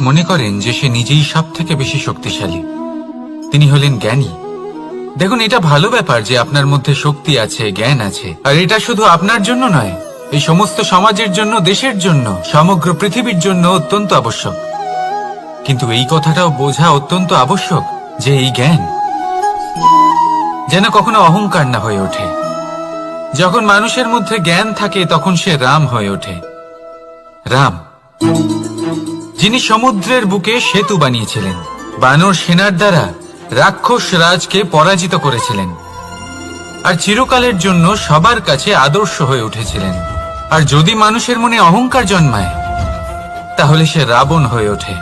মনে করেন যে সে নিজেই সব থেকে বেশি শক্তিশালী। তিনি হলেন জ্ঞানী। দেখুন, এটা ভালো ব্যাপার যে আপনার মধ্যে শক্তি আছে, জ্ঞান আছে, আর এটা শুধু আপনার জন্য নয়, এই সমস্ত সমাজের জন্য, দেশের জন্য, সমগ্র পৃথিবীর জন্য অত্যন্ত আবশ্যক। কিন্তু এই কথাটাও বোঝা অত্যন্ত আবশ্যক যে এই জ্ঞান যেন কখনো অহংকার না হয়ে ওঠে। যখন মানুষের মধ্যে জ্ঞান থাকে তখন সে রাম হয়ে ওঠে। রাম, যিনি সমুদ্রের বুকে সেতু বানিয়েছিলেন, বানর সেনার দ্বারা রাক্ষস রাজকে পরাজিত করেছিলেন, আর চিরকালের জন্য সবার কাছে আদর্শ হয়ে উঠেছিলেন। আর যদি মানুষের মনে অহংকার জন্মায় তাহলে সে রাবণ হয়ে ওঠে।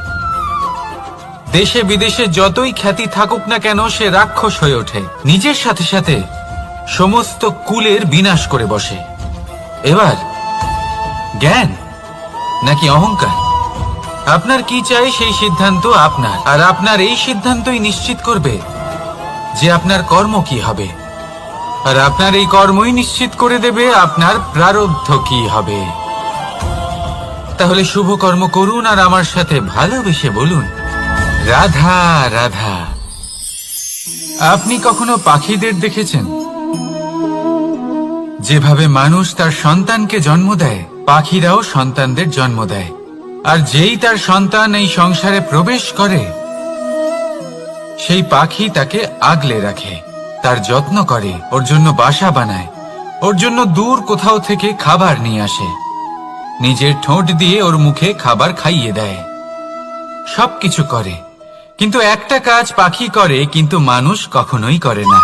দেশে বিদেশে যতই খ্যাতি থাকুক না কেন সে রাক্ষস হয়ে ওঠে, নিজের সাথে সাথে সমস্ত কুলের বিনাশ করে বসে। এবার জ্ঞান নাকি অহংকার, আপনার কি চাই সেই সিদ্ধান্ত আপনার, আর আপনার এই সিদ্ধান্তই নিশ্চিত করবে যে আপনার কর্ম কি হবে, আর আপনার এই কর্মই নিশ্চিত করে দেবে আপনার প্রারব্ধ কি হবে। তাহলে শুভ কর্ম করুন আর আমার সাথে ভালোবেসে বলুন, রাধা রাধা। আপনি কখনো পাখিদের দেখেছেন? যেভাবে মানুষ তার সন্তানকে জন্ম দেয়, পাখিরাও সন্তানদের জন্ম দেয়। আর যেই তার সন্তান এই সংসারে প্রবেশ করে, সেই পাখি তাকে আগলে রাখে, তার যত্ন করে, ওর জন্য বাসা বানায়, ওর জন্য দূর কোথাও থেকে খাবার নিয়ে আসে, নিজের ঠোঁট দিয়ে ওর মুখে খাবার খাইয়ে দেয়, সবকিছু করে। কিন্তু একটা কাজ পাখি করে কিন্তু মানুষ কখনোই করে না।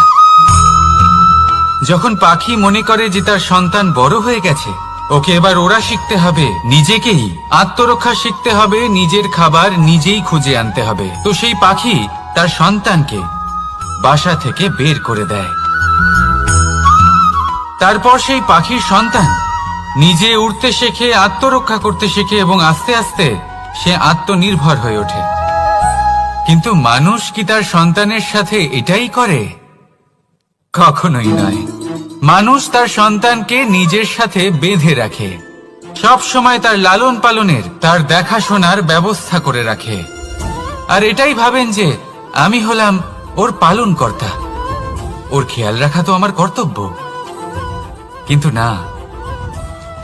যখন পাখি মনে করে যে তার সন্তান বড় হয়ে গেছে, ওকে এবার ওরা শিখতে হবে, নিজেকেই আত্মরক্ষা শিখতে হবে, নিজের খাবার নিজেই খুঁজে আনতে হবে, তো সেই পাখি তার সন্তানকে বাসা থেকে বের করে দেয়। তারপর সেই পাখির সন্তান নিজে উড়তে শেখে, আত্মরক্ষা করতে শেখে, এবং আস্তে আস্তে সে আত্মনির্ভর হয়ে ওঠে। কিন্তু মানুষ কি তার সন্তানের সাথে এটাই করে? কখনোই নয়। মানুষ তার সন্তানকে নিজের সাথে বেঁধে রাখে, সব সময় তার লালন পালনের, তার দেখাশোনার ব্যবস্থা করে রাখে, আর এটাই ভাবেন যে আমি হলাম ওর পালনকর্তা, ওর খেয়াল রাখা তো আমার কর্তব্য। কিন্তু না,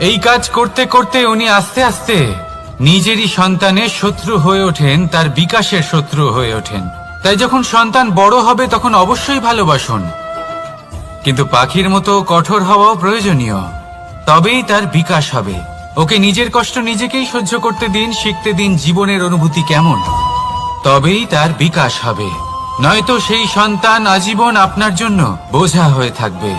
এই কাজ করতে করতে উনি আস্তে আস্তে নিজেরই সন্তানের শত্রু হয়ে ওঠেন, তার বিকাশের শত্রু হয়ে ওঠেন। তাই যখন সন্তান বড় হবে তখন অবশ্যই ভালোবাসুন, কিন্তু পাখির মতো কঠোর হওয়াও প্রয়োজনীয়, তবেই তার বিকাশ হবে। ওকে নিজের কষ্ট নিজেকেই সহ্য করতে দিন, শিখতে দিন জীবনের অনুভূতি কেমন, তবেই তার বিকাশ হবে। নয়তো সেই সন্তান আজীবন আপনার জন্য বোঝা হয়ে থাকবে,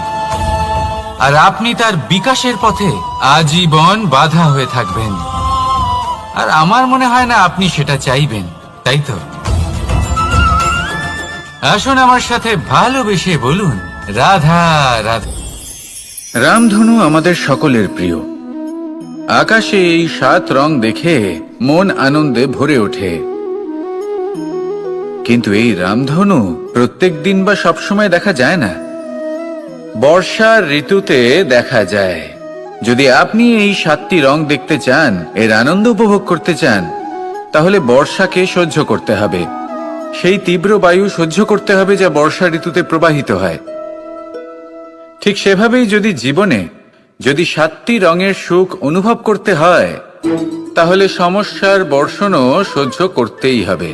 আর আপনি তার বিকাশের পথে আজীবন বাধা হয়ে থাকবেন। আর আমার মনে হয় না আপনি সেটা চাইবেন, তাই তো? আসুন আমার সাথে ভালোবেসে বলুন, রাধা রাধা। রামধনু আমাদের সকলের প্রিয়। আকাশে এই 7 রং দেখে মন আনন্দে ভরে ওঠে। কিন্তু এই রামধনু প্রত্যেক দিন বা সবসময় দেখা যায় না, বর্ষার ঋতুতে দেখা যায়। যদি আপনি এই 7টি রং দেখতে চান, এর আনন্দ উপভোগ করতে চান, তাহলে বর্ষাকে সহ্য করতে হবে, সেই তীব্র বায়ু সহ্য করতে হবে যা বর্ষা ঋতুতে প্রবাহিত হয়। ঠিক সেভাবেই যদি জীবনে 7টি রঙের সুখ অনুভব করতে হয়, তাহলে সমস্যার বর্ষণও সহ্য করতেই হবে,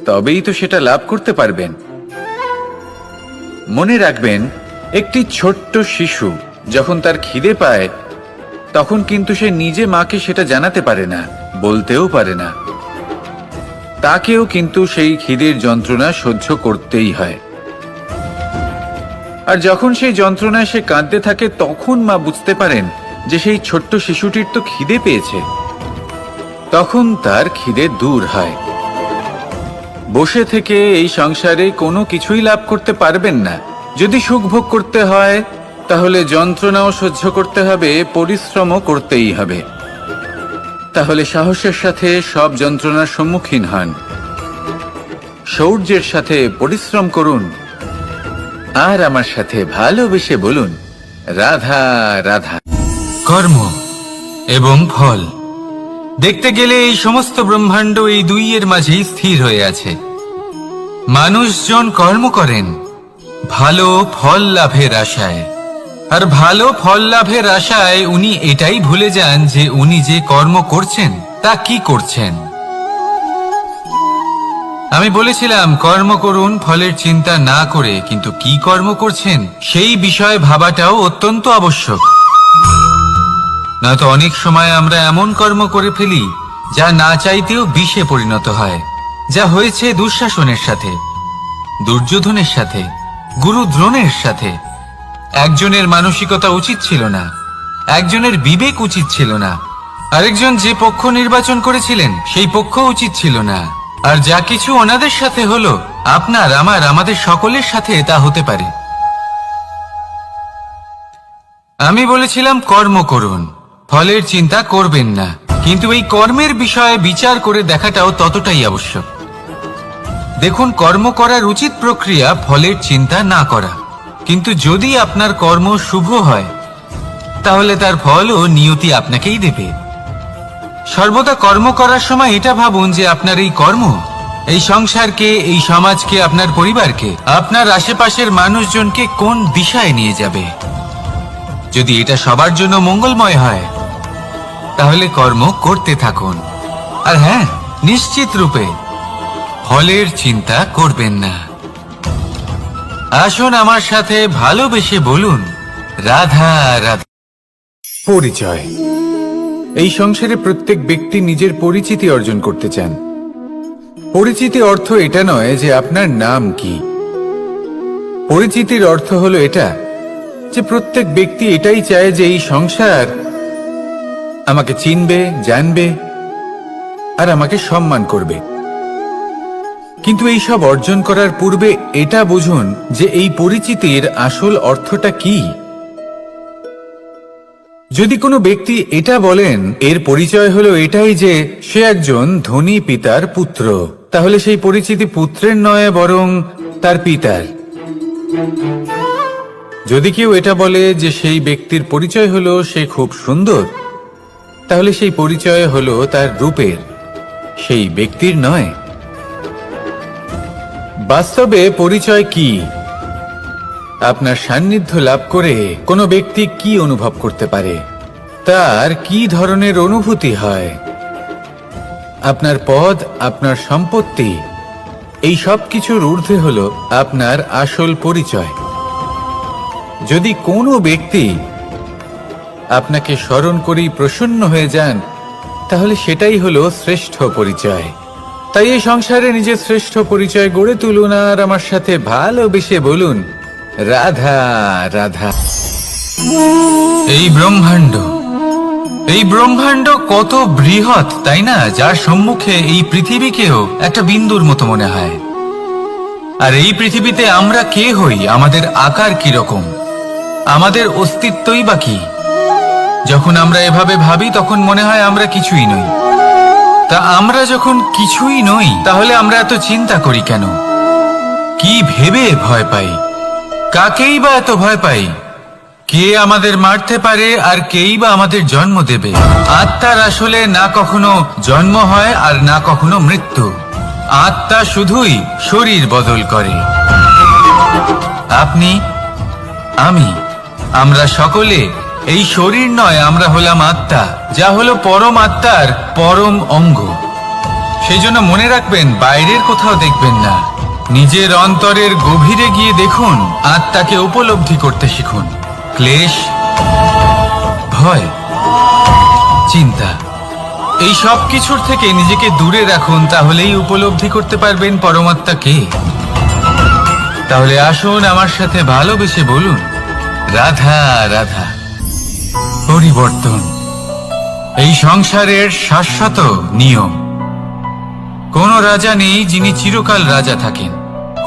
তবেই তো সেটা লাভ করতে পারবেন। মনে রাখবেন, একটি ছোট্ট শিশু যখন তার খিদে পায়, তখন কিন্তু সে নিজে মাকে সেটা জানাতে পারে না, বলতেও পারে না, তাকেও কিন্তু সেই খিদের যন্ত্রণা সহ্য করতেই হয়। আর যখন সেই যন্ত্রণায় সে কাঁদতে থাকে, তখন মা বুঝতে পারেন যে সেই ছোট্ট শিশুটির তো খিদে পেয়েছে, তখন তার খিদে দূর হয়। বসে থেকে এই সংসারে কোনো কিছুই লাভ করতে পারবেন না। যদি সুখ ভোগ করতে হয়, তাহলে যন্ত্রণাও সহ্য করতে হবে, পরিশ্রমও করতেই হবে। তাহলে সাহসের সাথে সব যন্ত্রণার সম্মুখীন হন, শৌর্যের সাথে পরিশ্রম করুন, আর আমার সাথে ভালোবেসে বলুন, রাধা রাধা। কর্ম এবং ফল দেখতে গেলে এই সমস্ত ব্রহ্মাণ্ড এই দুইয়ের মাঝেই স্থির হয়ে আছে। মানুষজন কর্ম করেন ভালো ফল লাভের আশায়, আর ভালো ফল লাভের আশায় উনি এটাই ভুলে যান যে উনি যে কর্ম করছেন তা কি করছেন। আমি বলেছিলাম কর্ম করুন ফলের চিন্তা না করে, কিন্তু কি কর্ম করছেন সেই বিষয়ে ভাবাটাও অত্যন্ত আবশ্যক। নয়তো অনেক সময় আমরা এমন কর্ম করে ফেলি যা না চাইতেও বিষে পরিণত হয়, যা হয়েছে দুঃশাসনের সাথে, দুর্যোধনের সাথে, গুরু দ্রোণের সাথে। একজনের মানসিকতা উচিত ছিল না, একজনের বিবেক উচিত ছিল না, আরেকজন যে পক্ষ নির্বাচন করেছিলেন সেই পক্ষ উচিত ছিল না। আর যা কিছু ওনাদের সাথে হলো, আপনার আমার আমাদের সকলের সাথে তা হতে পারে। আমি বলেছিলাম কর্ম করুন, ফলের চিন্তা করবেন না, কিন্তু এই কর্মের বিষয়ে বিচার করে দেখাটাও ততটাই আবশ্যক। দেখুন, কর্ম করার উচিত প্রক্রিয়া ফলের চিন্তা না করা, কিন্তু যদি আপনার কর্ম শুভ হয় তাহলে তার ফলও নিয়তি আপনাকেই দেবে। সর্বদা কর্ম করার সময় এটা ভাবুন যে আপনার এই কর্ম এই সংসারকে, এই সমাজকে, আপনার পরিবারকে, আপনার আশেপাশের মানুষজনকে কোন দিশায় নিয়ে যাবে। যদি এটা সবার জন্য মঙ্গলময় হয় তাহলে কর্ম করতে থাকুন। আর হ্যাঁ, নিশ্চিত রূপে ফলের চিন্তা করবেন না। আসুন আমার সাথে ভালোবেসে বলুন, রাধা রাধা। পরিচয়। এই সংসারে প্রত্যেক ব্যক্তি নিজের পরিচিতি অর্জন করতে চান। পরিচিতি অর্থ এটা নয় যে আপনার নাম কি। পরিচিতির অর্থ হলো এটা যে প্রত্যেক ব্যক্তি এটাই চায় যে এই সংসার আমাকে চিনবে, জানবে আর আমাকে সম্মান করবে। কিন্তু এই সব অর্জন করার পূর্বে এটা বুঝুন যে এই পরিচিতির আসল অর্থটা কি। যদি কোনো ব্যক্তি এটা বলেন এর পরিচয় হলো এটাই যে সে একজন ধনী পিতার পুত্র, তাহলে সেই পরিচিতি পুত্রের নয় বরং তার পিতার। যদি কেউ এটা বলে যে সেই ব্যক্তির পরিচয় হলো সে খুব সুন্দর, তাহলে সেই পরিচয় হলো তার রূপের, সেই ব্যক্তির নয়। বাস্তবে পরিচয় কি? আপনার সান্নিধ্য লাভ করে কোনো ব্যক্তি কি অনুভব করতে পারে, তার কি ধরনের অনুভূতি হয়, আপনার পদ, আপনার সম্পত্তি, এই সব কিছুর ঊর্ধ্বে হলো আপনার আসল পরিচয়। যদি কোনো ব্যক্তি আপনাকে স্মরণ করেই প্রসন্ন হয়ে যান তাহলে সেটাই হলো শ্রেষ্ঠ পরিচয়। তাই এই সংসারে নিজের শ্রেষ্ঠ পরিচয় গড়ে তুলুন আর আমার সাথে ভালোবেসে বলুন, রাধা রাধা। এই ব্রহ্মাণ্ড কত বৃহৎ, তাই না? যার সম্মুখে এই পৃথিবীকেও একটা বিন্দুর মতো মনে হয়। আর এই পৃথিবীতে আমরা কে হই, আমাদের আকার কি রকম, আমাদের অস্তিত্বই বা কি? যখন আমরা এভাবে ভাবি তখন মনে হয় আমরা কিছুই নই। তা আমরা যখন কিছুই নই তাহলে আমরা এত চিন্তা করি কেন? কি ভেবে ভয় পাই? কাকেই বা এত ভয় পাই? কে আমাদের মারতে পারে আর কেই বা আমাদের জন্ম দেবে? আত্মার আসলে না কখনো জন্ম হয় আর না কখনো মৃত্যু। আত্মা শুধুই শরীর বদল করে। আপনি, আমি, আমরা সকলে এই শরীর নয়, আমরা হলাম আত্মা, যা হলো পরম আত্মার পরম অঙ্গ। সেই জন্য মনে রাখবেন, বাইরের কোথাও দেখবেন না, নিজের অন্তরের গভীরে গিয়ে দেখুন, আত্মাকে উপলব্ধি করতে শিখুন। ক্লেশ, ভয়, চিন্তা, এই সব কিছুর থেকে নিজেকে দূরে রাখুন, তাহলেই উপলব্ধি করতে পারবেন পরমাত্মাকে। তাহলে আসুন আমার সাথে ভালোবেসে বলুন, রাধা রাধা। পরিবর্তন এই সংসারের শাশ্বত নিয়ম। কোন রাজা নেই যিনি চিরকাল রাজা থাকেন,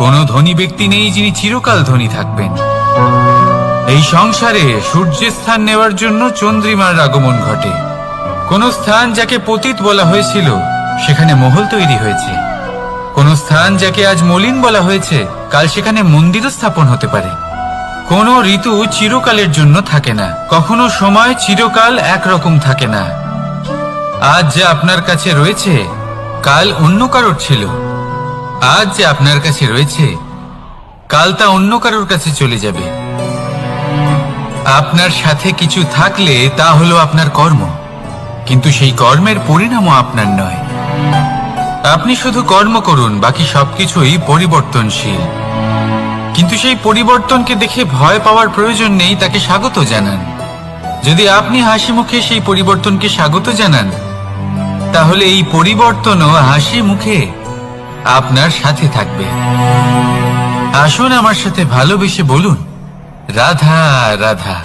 কোন ধনী ব্যক্তি নেই যিনি চিরকাল ধনী থাকবেন। এই সংসারে সূর্যের স্থান নেওয়ার জন্য চন্দ্রিমার আগমন ঘটে। কোন স্থান যাকে পতিত বলা হয়েছিল সেখানে মহল তৈরি হয়েছে। কোন স্থান যাকে আজ মলিন বলা হয়েছে কাল সেখানে মন্দিরও স্থাপন হতে পারে। কোন ঋতু চিরকালের জন্য থাকে না, কখনো সময় চিরকাল একরকম থাকে না। আজ যে আপনার কাছে রয়েছে কাল অন্য কারোর ছিল। আজ যে আপনার কাছে রয়েছে কাল তা অন্য কারোর কাছে চলে যাবে। আপনার সাথে কিছু থাকলে তা হলো আপনার কর্ম, কিন্তু সেই কর্মের পরিণামও আপনার নয়। আপনি শুধু কর্ম করুন, বাকি সবকিছুই পরিবর্তনশীল। কিন্তু সেই পরিবর্তনকে দেখে ভয় পাওয়ার প্রয়োজন নেই, তাকে স্বাগত জানান। যদি আপনি হাসি মুখে সেই পরিবর্তনকে স্বাগত জানান, তাহলে এই পরিবর্তনও হাসি মুখে আপনার সাথে থাকবে। আসুন আমার সাথে ভালোবেসে বলুন, রাধা রাধা।